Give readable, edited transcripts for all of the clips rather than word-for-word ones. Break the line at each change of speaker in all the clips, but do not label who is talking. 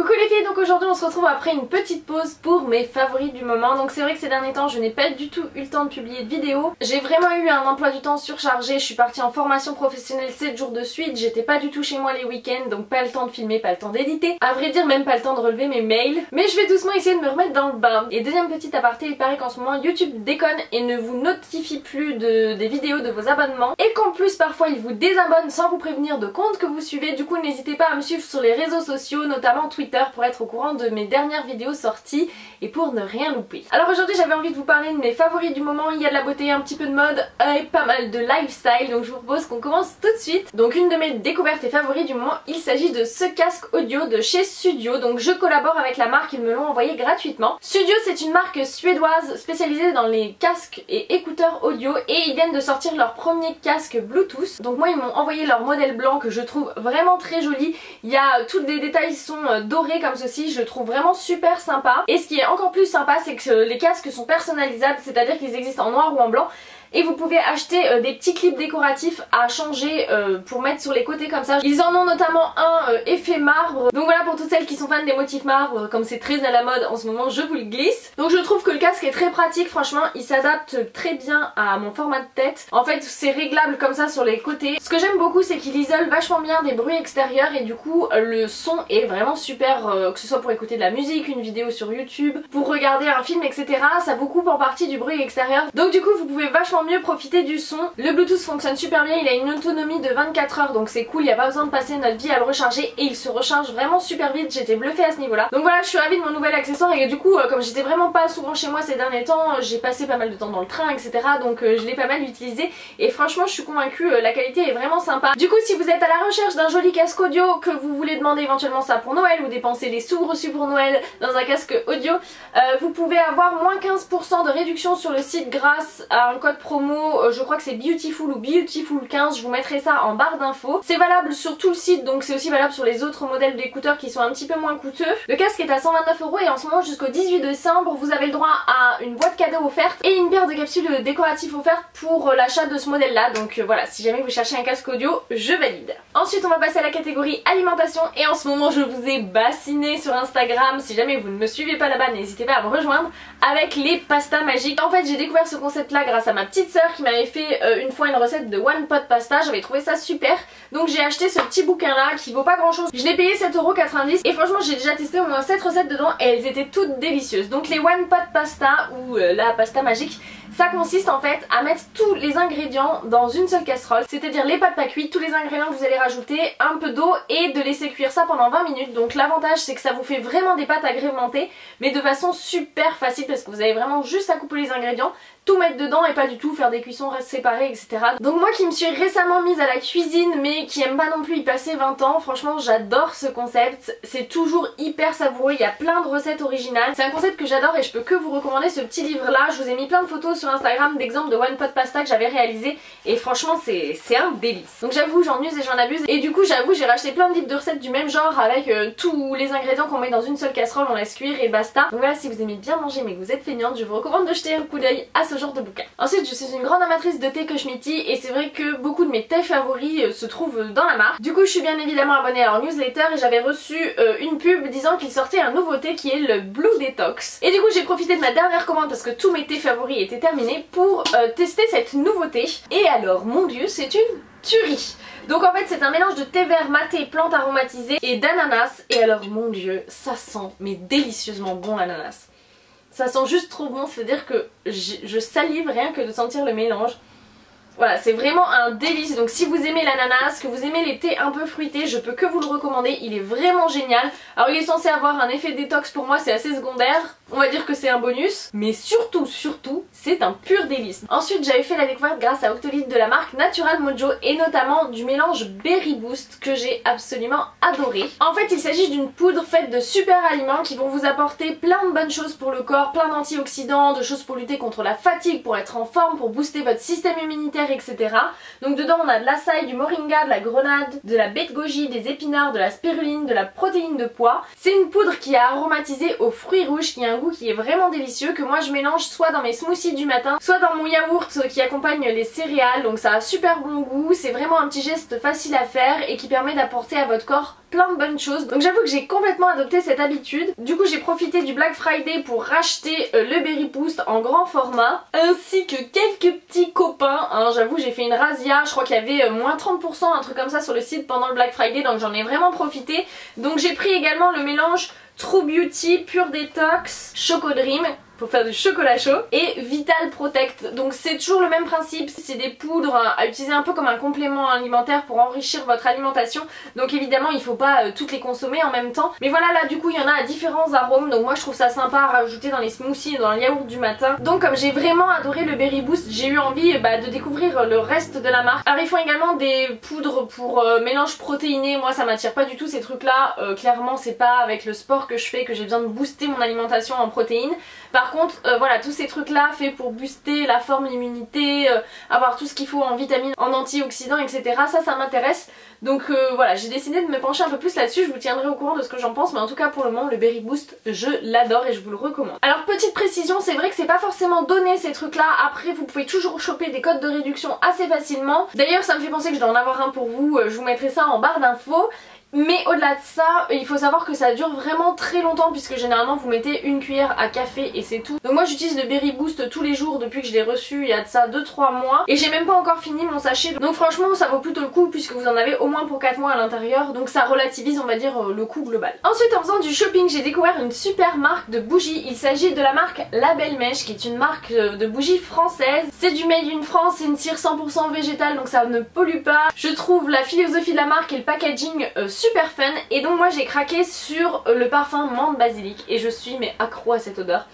Coucou les filles, donc aujourd'hui on se retrouve après une petite pause pour mes favoris du moment. Donc c'est vrai que ces derniers temps je n'ai pas du tout eu le temps de publier de vidéos. J'ai vraiment eu un emploi du temps surchargé, je suis partie en formation professionnelle 7 jours de suite, j'étais pas du tout chez moi les week-ends, donc pas le temps de filmer, pas le temps d'éditer. À vrai dire même pas le temps de relever mes mails. Mais je vais doucement essayer de me remettre dans le bain. Et deuxième petit aparté, il paraît qu'en ce moment YouTube déconne et ne vous notifie plus des vidéos de vos abonnements. Et qu'en plus parfois il vous désabonne sans vous prévenir de comptes que vous suivez. Du coup n'hésitez pas à me suivre sur les réseaux sociaux, notamment Twitter, pour être au courant de mes dernières vidéos sorties et pour ne rien louper. Alors aujourd'hui j'avais envie de vous parler de mes favoris du moment. Il y a de la beauté, un petit peu de mode et pas mal de lifestyle, donc je vous propose qu'on commence tout de suite. Donc une de mes découvertes et favoris du moment, il s'agit de ce casque audio de chez Sudio. Donc je collabore avec la marque, ils me l'ont envoyé gratuitement. Sudio c'est une marque suédoise spécialisée dans les casques et écouteurs audio et ils viennent de sortir leur premier casque Bluetooth. Donc moi ils m'ont envoyé leur modèle blanc que je trouve vraiment très joli. Il y a tous les détails sont dorés comme ceci, je le trouve vraiment super sympa. Et ce qui est encore plus sympa c'est que les casques sont personnalisables, c'est-à-dire qu'ils existent en noir ou en blanc. Et vous pouvez acheter des petits clips décoratifs à changer pour mettre sur les côtés comme ça. Ils en ont notamment un effet marbre. Donc voilà, pour toutes celles qui sont fans des motifs marbre, comme c'est très à la mode en ce moment, je vous le glisse. Donc je trouve que le casque est très pratique, franchement il s'adapte très bien à mon format de tête. En fait c'est réglable comme ça sur les côtés. Ce que j'aime beaucoup c'est qu'il isole vachement bien des bruits extérieurs et du coup le son est vraiment super, que ce soit pour écouter de la musique, une vidéo sur YouTube, pour regarder un film etc. Ça vous coupe en partie du bruit extérieur. Donc du coup vous pouvez vachement mieux profiter du son. Le Bluetooth fonctionne super bien, il a une autonomie de 24 heures donc c'est cool, il n'y a pas besoin de passer notre vie à le recharger et il se recharge vraiment super vite, j'étais bluffée à ce niveau là. Donc voilà, je suis ravie de mon nouvel accessoire et du coup comme j'étais vraiment pas souvent chez moi ces derniers temps, j'ai passé pas mal de temps dans le train etc. donc je l'ai pas mal utilisé et franchement je suis convaincue, la qualité est vraiment sympa. Du coup si vous êtes à la recherche d'un joli casque audio, que vous voulez demander éventuellement ça pour Noël ou dépenser les sous reçus pour Noël dans un casque audio, vous pouvez avoir moins 15% de réduction sur le site grâce à un code promo, je crois que c'est Beautiful ou Beautiful 15, je vous mettrai ça en barre d'infos. C'est valable sur tout le site donc c'est aussi valable sur les autres modèles d'écouteurs qui sont un petit peu moins coûteux. Le casque est à 129 € et en ce moment jusqu'au 18 décembre vous avez le droit à une boîte cadeau offerte et une paire de capsules décoratives offertes pour l'achat de ce modèle là. Donc voilà, si jamais vous cherchez un casque audio, je valide. Ensuite on va passer à la catégorie alimentation et en ce moment je vous ai bassiné sur Instagram. Si jamais vous ne me suivez pas là-bas, n'hésitez pas à me rejoindre avec les pastas magiques. En fait j'ai découvert ce concept là grâce à ma petite sœur qui m'avait fait une fois une recette de one pot pasta, j'avais trouvé ça super. Donc j'ai acheté ce petit bouquin là qui vaut pas grand chose. Je l'ai payé 7,90 € et franchement j'ai déjà testé au moins 7 recettes dedans et elles étaient toutes délicieuses. Donc les one pot pasta ou la pasta magique, ça consiste en fait à mettre tous les ingrédients dans une seule casserole, c'est-à-dire les pâtes pas cuites, tous les ingrédients que vous allez rajouter, un peu d'eau et de laisser cuire ça pendant 20 minutes. Donc l'avantage c'est que ça vous fait vraiment des pâtes agrémentées mais de façon super facile parce que vous avez vraiment juste à couper les ingrédients, tout mettre dedans et pas du tout faire des cuissons séparées etc. Donc moi qui me suis récemment mise à la cuisine mais qui aime pas non plus y passer 20 ans, franchement j'adore ce concept, c'est toujours hyper savoureux, il y a plein de recettes originales, c'est un concept que j'adore et je peux que vous recommander ce petit livre là. Je vous ai mis plein de photos sur Instagram d'exemples de one pot pasta que j'avais réalisé et franchement c'est un délice. Donc j'avoue j'en use et j'en abuse et du coup j'avoue j'ai racheté plein de livres de recettes du même genre avec tous les ingrédients qu'on met dans une seule casserole, on laisse cuire et basta. Donc voilà, si vous aimez bien manger mais que vous êtes feignante, je vous recommande de jeter un coup d'œil à ce genre de bouquin. Ensuite je suis une grande amatrice de thé Kushmiti et c'est vrai que beaucoup de mes thés favoris se trouvent dans la marque. Du coup je suis bien évidemment abonnée à leur newsletter et j'avais reçu une pub disant qu'ils sortaient un nouveau thé qui est le Blue Detox. Et du coup j'ai profité de ma dernière commande parce que tous mes thés favoris étaient terminés pour tester cette nouveauté. Et alors mon dieu c'est une tuerie. Donc en fait c'est un mélange de thé vert maté, plantes aromatisées et d'ananas. Et alors mon dieu ça sent mais délicieusement bon l'ananas. Ça sent juste trop bon, c'est-à-dire que je salive rien que de sentir le mélange. Voilà, c'est vraiment un délice. Donc si vous aimez l'ananas, que vous aimez les thés un peu fruités, je peux que vous le recommander, il est vraiment génial. Alors il est censé avoir un effet détox, pour moi c'est assez secondaire, on va dire que c'est un bonus, mais surtout c'est un pur délice. Ensuite j'avais fait la découverte grâce à Octolite de la marque Natural Mojo et notamment du mélange Berry Boost que j'ai absolument adoré. En fait il s'agit d'une poudre faite de super aliments qui vont vous apporter plein de bonnes choses pour le corps, plein d'antioxydants, de choses pour lutter contre la fatigue, pour être en forme, pour booster votre système immunitaire etc. Donc dedans on a de l'açaï, du moringa, de la grenade, de la baie de goji, des épinards, de la spiruline, de la protéine de pois. C'est une poudre qui est aromatisée aux fruits rouges, qui a un goût qui est vraiment délicieux, que moi je mélange soit dans mes smoothies du matin, soit dans mon yaourt qui accompagne les céréales. Donc ça a super bon goût, c'est vraiment un petit geste facile à faire et qui permet d'apporter à votre corps plein de bonnes choses. Donc j'avoue que j'ai complètement adopté cette habitude. Du coup j'ai profité du Black Friday pour racheter le Berry Boost en grand format, ainsi que quelques petits copains, hein. J'avoue j'ai fait une razzia, je crois qu'il y avait moins 30%, un truc comme ça sur le site pendant le Black Friday, donc j'en ai vraiment profité. Donc j'ai pris également le mélange True Beauty, Pure Detox, Choco Dream pour faire du chocolat chaud et Vital Protect. Donc c'est toujours le même principe, c'est des poudres à utiliser un peu comme un complément alimentaire pour enrichir votre alimentation. Donc évidemment il faut pas toutes les consommer en même temps. Mais voilà, là du coup il y en a à différents arômes, donc moi je trouve ça sympa à rajouter dans les smoothies et dans le yaourt du matin. Donc comme j'ai vraiment adoré le Berry Boost, j'ai eu envie de découvrir le reste de la marque. Alors ils font également des poudres pour mélange protéiné. Moi ça m'attire pas du tout ces trucs là, clairement c'est pas avec le sport que je fais que j'ai besoin de booster mon alimentation en protéines. Par contre voilà, tous ces trucs là faits pour booster la forme, l'immunité, avoir tout ce qu'il faut en vitamines, en antioxydants, etc. Ça m'intéresse. Donc voilà, j'ai décidé de me pencher un peu plus là-dessus. Je vous tiendrai au courant de ce que j'en pense, mais en tout cas pour le moment le Berry Boost je l'adore et je vous le recommande. Alors petite précision, c'est vrai que c'est pas forcément donné ces trucs là. Après vous pouvez toujours choper des codes de réduction assez facilement. D'ailleurs ça me fait penser que je dois en avoir un pour vous, je vous mettrai ça en barre d'infos. Mais au-delà de ça, il faut savoir que ça dure vraiment très longtemps, puisque généralement vous mettez une cuillère à café et c'est tout. Donc moi j'utilise le Berry Boost tous les jours depuis que je l'ai reçu il y a de ça 2-3 mois. Et j'ai même pas encore fini mon sachet. Donc franchement ça vaut plutôt le coup puisque vous en avez au moins pour 4 mois à l'intérieur. Donc ça relativise on va dire le coût global. Ensuite en faisant du shopping j'ai découvert une super marque de bougies. Il s'agit de la marque La Belle Mèche qui est une marque de bougies française. C'est du made in France, c'est une cire 100% végétale donc ça ne pollue pas. Je trouve la philosophie de la marque et le packaging super fun et donc moi j'ai craqué sur le parfum menthe basilic et je suis mais accro à cette odeur.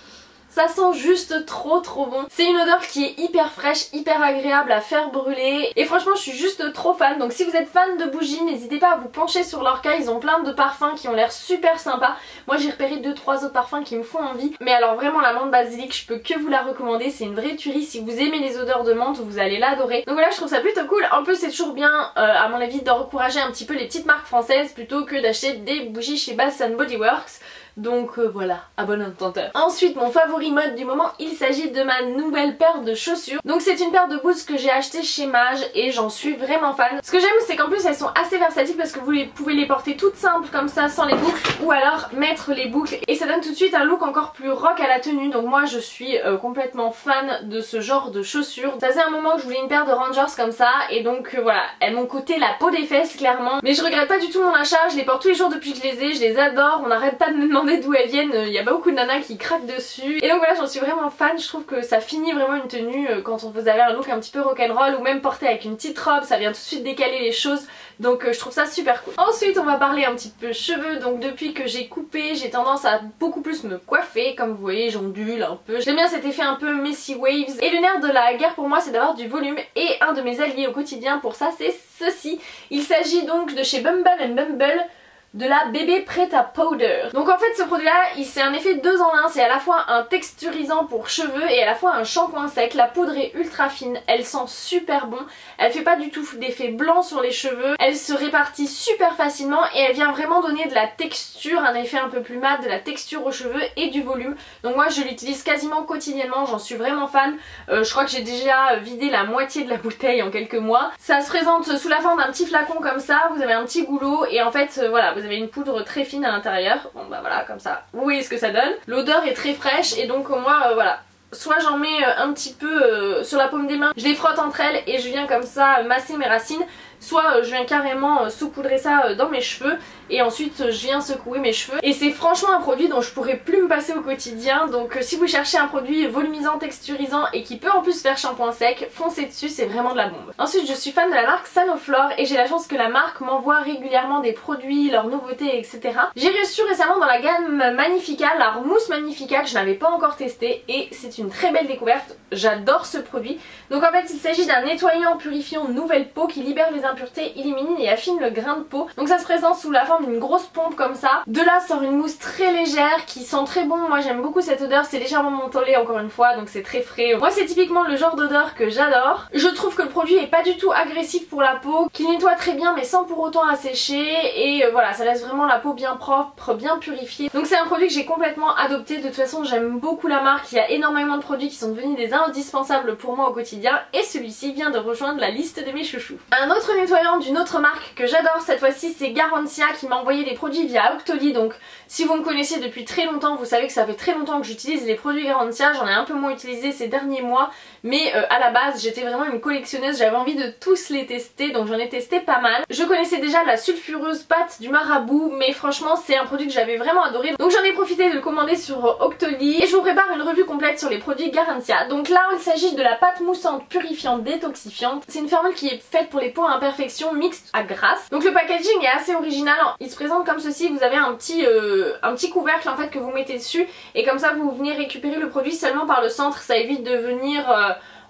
Ça sent juste trop bon. C'est une odeur qui est hyper fraîche, hyper agréable à faire brûler. Et franchement je suis juste trop fan. Donc si vous êtes fan de bougies, n'hésitez pas à vous pencher sur leur cas. Ils ont plein de parfums qui ont l'air super sympas. Moi j'ai repéré 2-3 autres parfums qui me font envie. Mais alors vraiment la menthe basilic, je peux que vous la recommander. C'est une vraie tuerie. Si vous aimez les odeurs de menthe, vous allez l'adorer. Donc voilà, je trouve ça plutôt cool. En plus c'est toujours bien à mon avis d'encourager un petit peu les petites marques françaises plutôt que d'acheter des bougies chez Bath & Body Works. Donc voilà, à bon entendeur. Ensuite mon favori mode du moment, il s'agit de ma nouvelle paire de chaussures. Donc c'est une paire de boots que j'ai acheté chez Mage et j'en suis vraiment fan. Ce que j'aime c'est qu'en plus elles sont assez versatiles parce que vous pouvez les porter toutes simples comme ça sans les boucles ou alors mettre les boucles et ça donne tout de suite un look encore plus rock à la tenue. Donc moi je suis complètement fan de ce genre de chaussures. Ça faisait un moment que je voulais une paire de Rangers comme ça et donc voilà, elles m'ont coûté la peau des fesses clairement. Mais je regrette pas du tout mon achat, je les porte tous les jours depuis que je les adore, on n'arrête pas de me demander d'où elles viennent, il y a pas beaucoup de nanas qui craquent dessus et donc voilà j'en suis vraiment fan. Je trouve que ça finit vraiment une tenue quand vous avez un look un petit peu rock'n'roll ou même porté avec une petite robe, ça vient tout de suite décaler les choses donc je trouve ça super cool. Ensuite on va parler un petit peu cheveux. Donc depuis que j'ai coupé j'ai tendance à beaucoup plus me coiffer, comme vous voyez j'ondule un peu, j'aime bien cet effet un peu messy waves et le nerf de la guerre pour moi c'est d'avoir du volume et un de mes alliés au quotidien pour ça c'est ceci. Il s'agit donc de chez Bumble & Bumble de la bébé prête à powder. Donc en fait ce produit là c'est un effet 2 en 1, c'est à la fois un texturisant pour cheveux et à la fois un shampoing sec. La poudre est ultra fine, elle sent super bon, elle fait pas du tout d'effet blanc sur les cheveux, elle se répartit super facilement et elle vient vraiment donner de la texture, un effet un peu plus mat, de la texture aux cheveux et du volume. Donc moi je l'utilise quasiment quotidiennement, j'en suis vraiment fan. Je crois que j'ai déjà vidé la moitié de la bouteille en quelques mois. Ça se présente sous la forme d'un petit flacon comme ça, vous avez un petit goulot et en fait voilà, vous avez une poudre très fine à l'intérieur. Bon bah voilà comme ça, vous voyez ce que ça donne. L'odeur est très fraîche et donc moi voilà, soit j'en mets un petit peu sur la paume des mains, je les frotte entre elles et je viens comme ça masser mes racines, soit je viens carrément saupoudrer ça dans mes cheveux et ensuite je viens secouer mes cheveux. Et c'est franchement un produit dont je pourrais plus me passer au quotidien. Donc si vous cherchez un produit volumisant, texturisant et qui peut en plus faire shampoing sec, foncez dessus, c'est vraiment de la bombe. Ensuite je suis fan de la marque Sanoflore et j'ai la chance que la marque m'envoie régulièrement des produits, leurs nouveautés etc. J'ai reçu récemment dans la gamme Magnifica la mousse Magnifica que je n'avais pas encore testé et c'est une très belle découverte, j'adore ce produit. Donc en fait il s'agit d'un nettoyant purifiant nouvelle peau qui libère les impuretés, élimine et affine le grain de peau. Donc ça se présente sous la forme d'une grosse pompe comme ça. De là sort une mousse très légère qui sent très bon. Moi j'aime beaucoup cette odeur, c'est légèrement mentholé encore une fois, donc c'est très frais. Moi c'est typiquement le genre d'odeur que j'adore. Je trouve que le produit est pas du tout agressif pour la peau, qu'il nettoie très bien mais sans pour autant assécher, et voilà, ça laisse vraiment la peau bien propre, bien purifiée. Donc c'est un produit que j'ai complètement adopté. De toute façon j'aime beaucoup la marque, il y a énormément de produits qui sont devenus des indispensables pour moi au quotidien, et celui-ci vient de rejoindre la liste de mes chouchous. Un autre nettoyant d'une autre marque que j'adore cette fois-ci, c'est Garantia, qui m'a envoyé des produits via Octoly. Donc si vous me connaissez depuis très longtemps, vous savez que ça fait très longtemps que j'utilise les produits Garantia. J'en ai un peu moins utilisé ces derniers mois, mais à la base j'étais vraiment une collectionneuse, j'avais envie de tous les tester, donc j'en ai testé pas mal. Je connaissais déjà la sulfureuse pâte du Marabout, mais franchement c'est un produit que j'avais vraiment adoré, donc j'en ai profité de le commander sur Octoly, et je vous prépare une revue complète sur les produits Garantia. Donc là il s'agit de la pâte moussante purifiante détoxifiante. C'est une formule qui est faite pour les peaux à imperfection mixte à grasse. Donc le packaging est assez original, il se présente comme ceci. Vous avez un petit couvercle en fait que vous mettez dessus, et comme ça vous venez récupérer le produit seulement par le centre. Ça évite de venir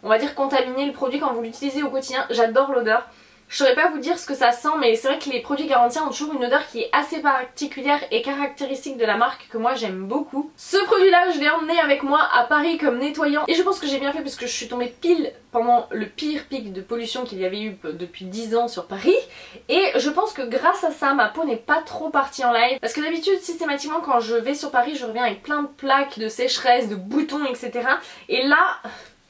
on va dire contaminer le produit quand vous l'utilisez au quotidien. J'adore l'odeur. Je saurais pas vous dire ce que ça sent, mais c'est vrai que les produits Garantia ont toujours une odeur qui est assez particulière et caractéristique de la marque, que moi j'aime beaucoup. Ce produit là je l'ai emmené avec moi à Paris comme nettoyant, et je pense que j'ai bien fait parce que je suis tombée pile pendant le pire pic de pollution qu'il y avait eu depuis 10 ans sur Paris, et je pense que grâce à ça ma peau n'est pas trop partie en live, parce que d'habitude systématiquement quand je vais sur Paris je reviens avec plein de plaques, de sécheresse, de boutons, etc. Et là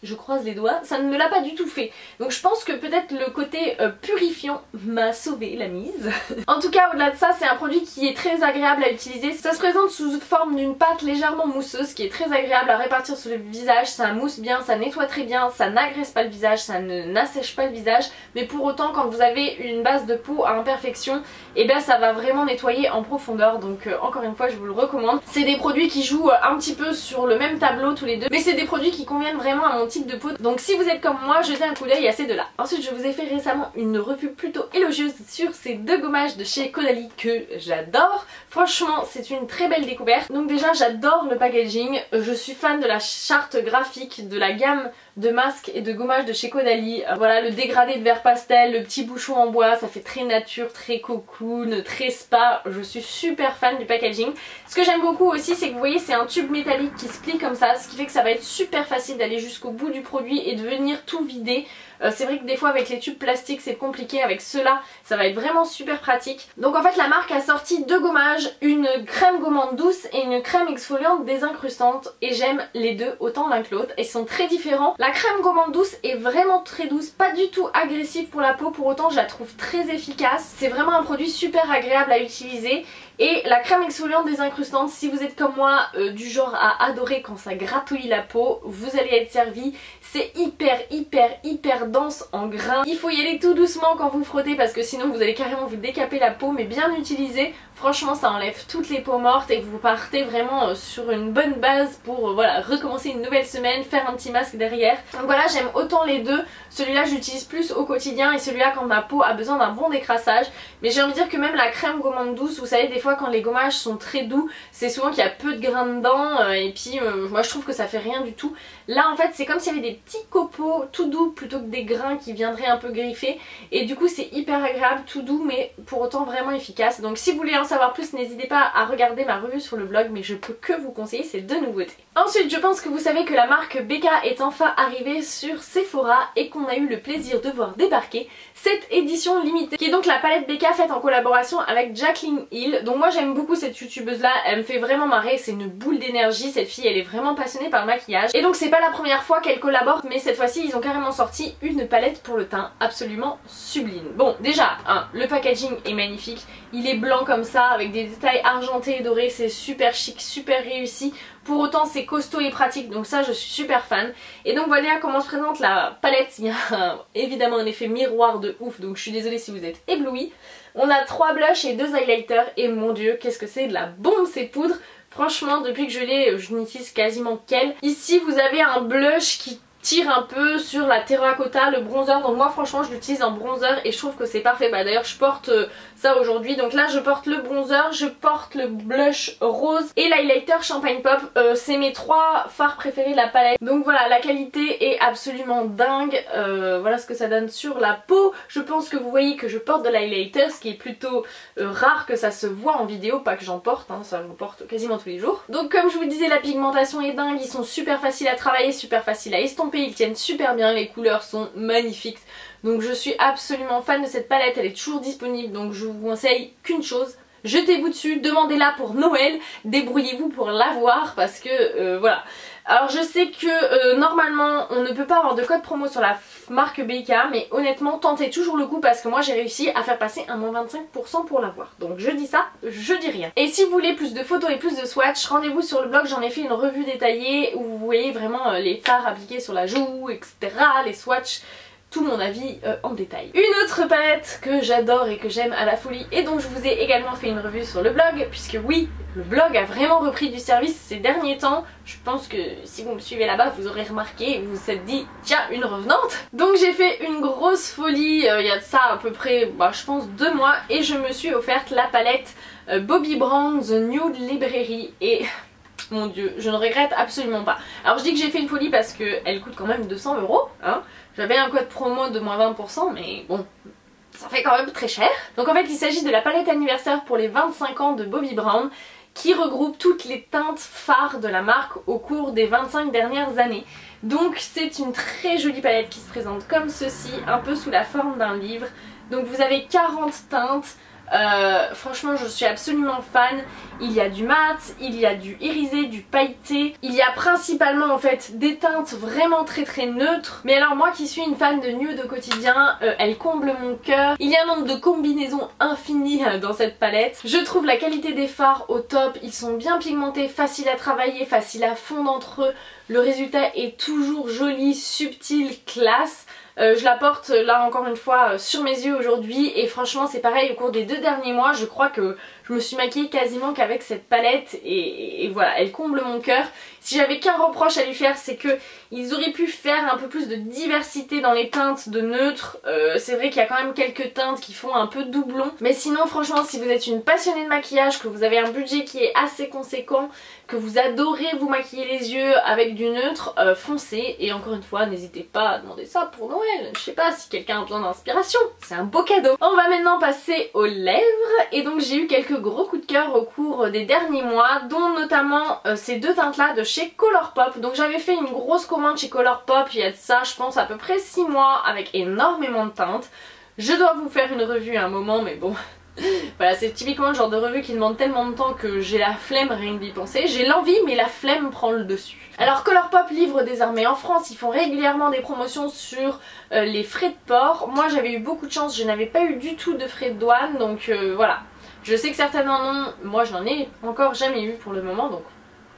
je croise les doigts, ça ne me l'a pas du tout fait. Donc je pense que peut-être le côté purifiant m'a sauvé la mise. En tout cas au-delà de ça, c'est un produit qui est très agréable à utiliser. Ça se présente sous forme d'une pâte légèrement mousseuse qui est très agréable à répartir sur le visage. Ça mousse bien, ça nettoie très bien, ça n'agresse pas le visage, ça n'assèche pas le visage. Mais pour autant quand vous avez une base de peau à imperfection, et bien ça va vraiment nettoyer en profondeur. Donc encore une fois je vous le recommande. C'est des produits qui jouent un petit peu sur le même tableau tous les deux, mais c'est des produits qui conviennent vraiment à mon type de peau. Donc si vous êtes comme moi, jetez un coup d'œil à ces deux là. Ensuite je vous ai fait récemment une revue plutôt élogieuse sur ces deux gommages de chez Caudalie que j'adore. Franchement c'est une très belle découverte. Donc déjà j'adore le packaging, je suis fan de la charte graphique de la gamme de masques et de gommages de chez Caudalie. Voilà, le dégradé de vert pastel, le petit bouchon en bois, ça fait très nature, très cocoon, très spa. Je suis super fan du packaging. Ce que j'aime beaucoup aussi, c'est que vous voyez c'est un tube métallique qui se plie comme ça, ce qui fait que ça va être super facile d'aller jusqu'au bout du produit et de venir tout vider. C'est vrai que des fois avec les tubes plastiques c'est compliqué, avec ceux-là ça va être vraiment super pratique. Donc en fait la marque a sorti deux gommages, une crème gommante douce et une crème exfoliante désincrustante, et j'aime les deux autant l'un que l'autre, ils sont très différents. La crème gommante douce est vraiment très douce, pas du tout agressive pour la peau, pour autant je la trouve très efficace. C'est vraiment un produit super agréable à utiliser. Et la crème exfoliante désincrustante, si vous êtes comme moi du genre à adorer quand ça gratouille la peau, vous allez être servi. C'est hyper dense en grains. Il faut y aller tout doucement quand vous frottez parce que sinon vous allez carrément vous décaper la peau, mais bien utilisé, franchement ça enlève toutes les peaux mortes et vous partez vraiment sur une bonne base pour voilà, recommencer une nouvelle semaine, faire un petit masque derrière. Donc voilà, j'aime autant les deux. Celui-là j'utilise plus au quotidien et celui-là quand ma peau a besoin d'un bon décrassage. Mais j'ai envie de dire que même la crème gommante douce, vous savez des fois quand les gommages sont très doux, c'est souvent qu'il y a peu de grains dedans et puis moi je trouve que ça fait rien du tout. Là en fait c'est comme s'il y avait des petits copeaux tout doux plutôt que des grains qui viendraient un peu griffer, et du coup c'est hyper agréable, tout doux mais pour autant vraiment efficace. Donc si vous voulez en savoir plus, n'hésitez pas à regarder ma revue sur le blog, mais je peux que vous conseiller ces deux nouveautés. Ensuite je pense que vous savez que la marque BK est enfin arrivée sur Sephora et qu'on a eu le plaisir de voir débarquer cette édition limitée qui est donc la palette BK faite en collaboration avec Jaclyn Hill. Donc moi j'aime beaucoup cette youtubeuse là, elle me fait vraiment marrer, c'est une boule d'énergie, cette fille elle est vraiment passionnée par le maquillage, et donc c'est pas la première fois qu'elle collabore, mais cette fois-ci ils ont carrément sorti une palette pour le teint absolument sublime. Bon déjà le packaging est magnifique, il est blanc comme ça avec des détails argentés et dorés, c'est super chic, super réussi. Pour autant c'est costaud et pratique, donc ça je suis super fan. Et donc voilà comment se présente la palette. Il y a évidemment un effet miroir de ouf, donc je suis désolée si vous êtes éblouis. On a 3 blushs et 2 highlighters et mon dieu qu'est-ce que c'est de la bombe ces poudres. Franchement depuis que je l'ai, je n'utilise quasiment qu'elle. Ici vous avez un blush qui tire un peu sur la terracotta, le bronzer. Donc moi franchement je l'utilise en bronzer et je trouve que c'est parfait. Bah d'ailleurs je porte ça aujourd'hui. Donc là je porte le bronzer, je porte le blush rose et l'highlighter Champagne Pop. C'est mes 3 fards préférés de la palette. Donc voilà, la qualité est absolument dingue. Voilà ce que ça donne sur la peau. Je pense que vous voyez que je porte de l'highlighter, ce qui est plutôt rare que ça se voit en vidéo, pas que j'en porte, hein, ça j'en porte quasiment tous les jours. Donc comme je vous disais, la pigmentation est dingue, ils sont super faciles à travailler, super faciles à estomper, ils tiennent super bien, les couleurs sont magnifiques. Donc je suis absolument fan de cette palette, elle est toujours disponible, donc je vous conseille qu'une chose, jetez-vous dessus, demandez-la pour Noël, débrouillez-vous pour l'avoir parce que voilà. Alors je sais que normalement on ne peut pas avoir de code promo sur la marque BK, mais honnêtement tentez toujours le coup parce que moi j'ai réussi à faire passer un moins 25% pour l'avoir. Donc je dis ça, je dis rien. Et si vous voulez plus de photos et plus de swatch, rendez-vous sur le blog, j'en ai fait une revue détaillée où vous voyez vraiment les fards appliqués sur la joue, etc. les swatchs. Tout mon avis en détail. Une autre palette que j'adore et que j'aime à la folie et dont je vous ai également fait une revue sur le blog, puisque oui, le blog a vraiment repris du service ces derniers temps. Je pense que si vous me suivez là-bas vous aurez remarqué et vous vous êtes dit tiens, une revenante. Donc j'ai fait une grosse folie il y a de ça à peu près je pense 2 mois et je me suis offerte la palette Bobbi Brown The Nude Library et mon dieu, je ne regrette absolument pas. Alors je dis que j'ai fait une folie parce qu'elle coûte quand même 200 €, hein. J'avais un code promo de moins 20%, mais bon, ça fait quand même très cher. Donc en fait il s'agit de la palette anniversaire pour les 25 ans de Bobbi Brown qui regroupe toutes les teintes phares de la marque au cours des 25 dernières années. Donc c'est une très jolie palette qui se présente comme ceci, un peu sous la forme d'un livre. Donc vous avez 40 teintes. Franchement je suis absolument fan. Il y a du mat, il y a du irisé, du pailleté. Il y a principalement en fait des teintes vraiment très neutres. Mais alors moi qui suis une fan de nude au quotidien, elle comble mon cœur. Il y a un nombre de combinaisons infinies dans cette palette. Je trouve la qualité des fards au top. Ils sont bien pigmentés, faciles à travailler, faciles à fondre entre eux. Le résultat est toujours joli, subtil, classe. Je la porte là encore une fois sur mes yeux aujourd'hui et franchement c'est pareil au cours des 2 derniers mois. Je crois que je me suis maquillée quasiment qu'avec cette palette et voilà, elle comble mon cœur. Si j'avais qu'un reproche à lui faire, c'est que ils auraient pu faire un peu plus de diversité dans les teintes de neutre. C'est vrai qu'il y a quand même quelques teintes qui font un peu doublon, mais sinon franchement si vous êtes une passionnée de maquillage, que vous avez un budget qui est assez conséquent, que vous adorez vous maquiller les yeux avec du neutre, foncez. Et encore une fois n'hésitez pas à demander ça pour Noël. Je sais pas si quelqu'un a besoin d'inspiration, c'est un beau cadeau. On va maintenant passer aux lèvres et donc j'ai eu quelques gros coups de cœur au cours des derniers mois, dont notamment ces 2 teintes là de chez Colourpop. Donc j'avais fait une grosse commande chez Colourpop il y a de ça je pense à peu près 6 mois avec énormément de teintes. Je dois vous faire une revue à un moment mais bon voilà, c'est typiquement le genre de revue qui demande tellement de temps que j'ai la flemme rien que d'y penser. J'ai l'envie mais la flemme prend le dessus. Alors Colourpop livre désormais en France, ils font régulièrement des promotions sur les frais de port. Moi j'avais eu beaucoup de chance, je n'avais pas eu du tout de frais de douane donc voilà. Je sais que certains en ont, moi je n'en ai encore jamais eu pour le moment donc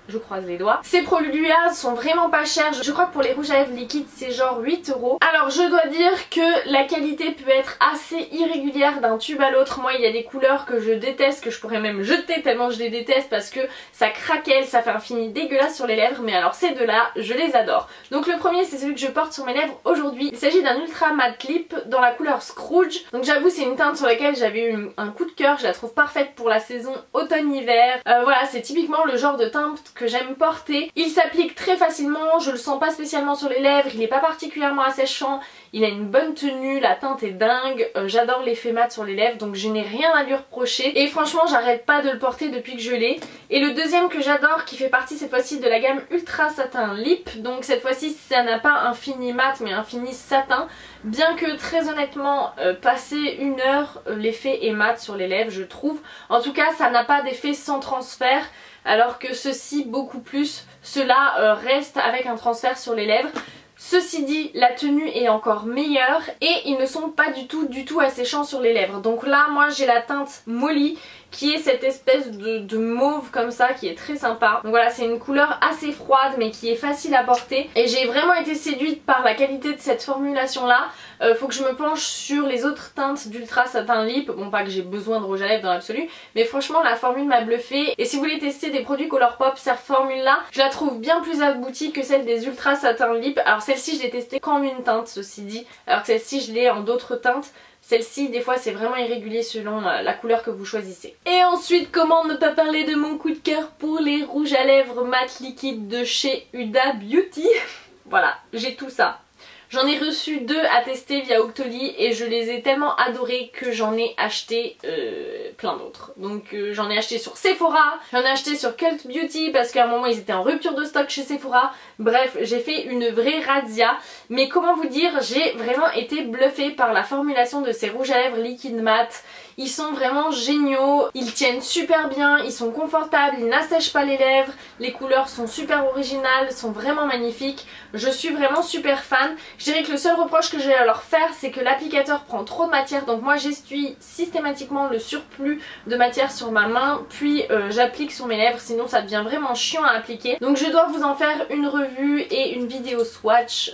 je croise les doigts. Ces produits là sont vraiment pas chers, je crois que pour les rouges à lèvres liquides c'est genre 8 €. Alors je dois dire que la qualité peut être assez irrégulière d'un tube à l'autre. Moi il y a des couleurs que je déteste, que je pourrais même jeter tellement je les déteste parce que ça craquelle, ça fait un fini dégueulasse sur les lèvres, mais alors ces 2 là je les adore. Donc le premier c'est celui que je porte sur mes lèvres aujourd'hui. Il s'agit d'un ultra matte lip dans la couleur Scrooge. Donc j'avoue c'est une teinte sur laquelle j'avais eu un coup de cœur, je la trouve parfaite pour la saison automne-hiver. Voilà, c'est typiquement le genre de teinte que j'aime porter. Il s'applique très facilement, je le sens pas spécialement sur les lèvres, il est pas particulièrement asséchant, il a une bonne tenue, la teinte est dingue, j'adore l'effet mat sur les lèvres donc je n'ai rien à lui reprocher et franchement j'arrête pas de le porter depuis que je l'ai. Et le deuxième que j'adore qui fait partie cette fois-ci de la gamme Ultra Satin Lip, donc cette fois-ci ça n'a pas un fini mat mais un fini satin, bien que très honnêtement passer 1 heure l'effet est mat sur les lèvres je trouve. En tout cas ça n'a pas d'effet sans transfert alors que ceci beaucoup plus, cela reste avec un transfert sur les lèvres. Ceci dit, la tenue est encore meilleure et ils ne sont pas du tout asséchants sur les lèvres. Donc là moi j'ai la teinte Molly qui est cette espèce de mauve comme ça qui est très sympa. Donc voilà, c'est une couleur assez froide mais qui est facile à porter et j'ai vraiment été séduite par la qualité de cette formulation là. Faut que je me penche sur les autres teintes d'Ultra Satin Lip, bon pas que j'ai besoin de rouge à lèvres dans l'absolu, mais franchement la formule m'a bluffée et si vous voulez tester des produits Colourpop, cette formule là je la trouve bien plus aboutie que celle des Ultra Satin Lip. Alors celle-ci je l'ai testée qu'en une teinte ceci dit, alors que celle-ci je l'ai en d'autres teintes. Celle-ci des fois c'est vraiment irrégulier selon la couleur que vous choisissez. Et ensuite comment ne pas parler de mon coup de cœur pour les rouges à lèvres mat liquide de chez Huda Beauty. Voilà, j'ai tout ça. J'en ai reçu 2 à tester via Octoly et je les ai tellement adorés que j'en ai acheté plein d'autres. Donc j'en ai acheté sur Sephora, j'en ai acheté sur Cult Beauty parce qu'à un moment ils étaient en rupture de stock chez Sephora. Bref, j'ai fait une vraie razzia. Mais comment vous dire, j'ai vraiment été bluffée par la formulation de ces rouges à lèvres liquide mat. Ils sont vraiment géniaux, ils tiennent super bien, ils sont confortables, ils n'assèchent pas les lèvres, les couleurs sont super originales, sont vraiment magnifiques. Je suis vraiment super fan. Je dirais que le seul reproche que j'ai à leur faire c'est que l'applicateur prend trop de matière, donc moi j'essuie systématiquement le surplus de matière sur ma main puis j'applique sur mes lèvres, sinon ça devient vraiment chiant à appliquer. Donc je dois vous en faire une revue et une vidéo swatch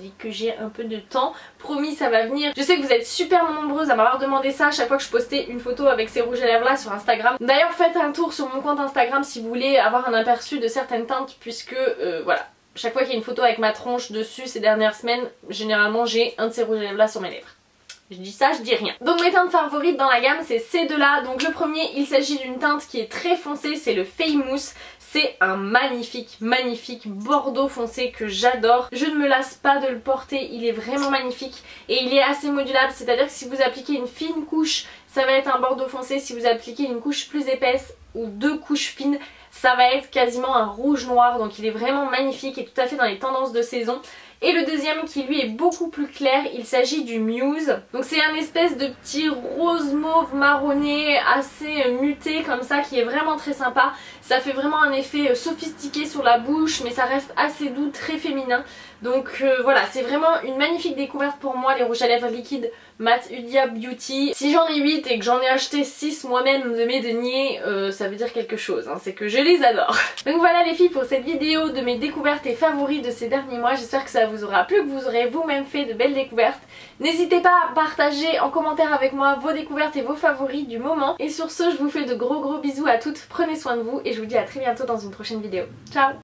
dès que j'ai un peu de temps. Promis, ça va venir. Je sais que vous êtes super nombreuses à m'avoir demandé ça à chaque fois que je postais une photo avec ces rouges à lèvres là sur Instagram. D'ailleurs faites un tour sur mon compte Instagram si vous voulez avoir un aperçu de certaines teintes puisque voilà. Chaque fois qu'il y a une photo avec ma tronche dessus ces dernières semaines, généralement j'ai un de ces rouges à lèvres là sur mes lèvres. Je dis ça, je dis rien. Donc mes teintes favorites dans la gamme c'est ces deux là. Donc le premier, il s'agit d'une teinte qui est très foncée, c'est le Famous. C'est un magnifique bordeaux foncé que j'adore. Je ne me lasse pas de le porter, il est vraiment magnifique et il est assez modulable, c'est-à-dire que si vous appliquez une fine couche, ça va être un bordeaux foncé. Si vous appliquez une couche plus épaisse ou 2 couches fines, ça va être quasiment un rouge noir. Donc il est vraiment magnifique et tout à fait dans les tendances de saison. Et le deuxième qui lui est beaucoup plus clair, il s'agit du Muse. Donc c'est un espèce de petit rose mauve marronné assez muté comme ça qui est vraiment très sympa. Ça fait vraiment un effet sophistiqué sur la bouche mais ça reste assez doux, très féminin. Donc voilà, c'est vraiment une magnifique découverte pour moi les rouges à lèvres liquides mat Huda Beauty. Si j'en ai 8 et que j'en ai acheté 6 moi-même de mes deniers, ça veut dire quelque chose, hein, c'est que je les adore. Donc voilà les filles pour cette vidéo de mes découvertes et favoris de ces derniers mois. J'espère que ça vous aura plu, que vous aurez vous-même fait de belles découvertes. N'hésitez pas à partager en commentaire avec moi vos découvertes et vos favoris du moment. Et sur ce, je vous fais de gros bisous à toutes, prenez soin de vous et je vous dis à très bientôt dans une prochaine vidéo. Ciao!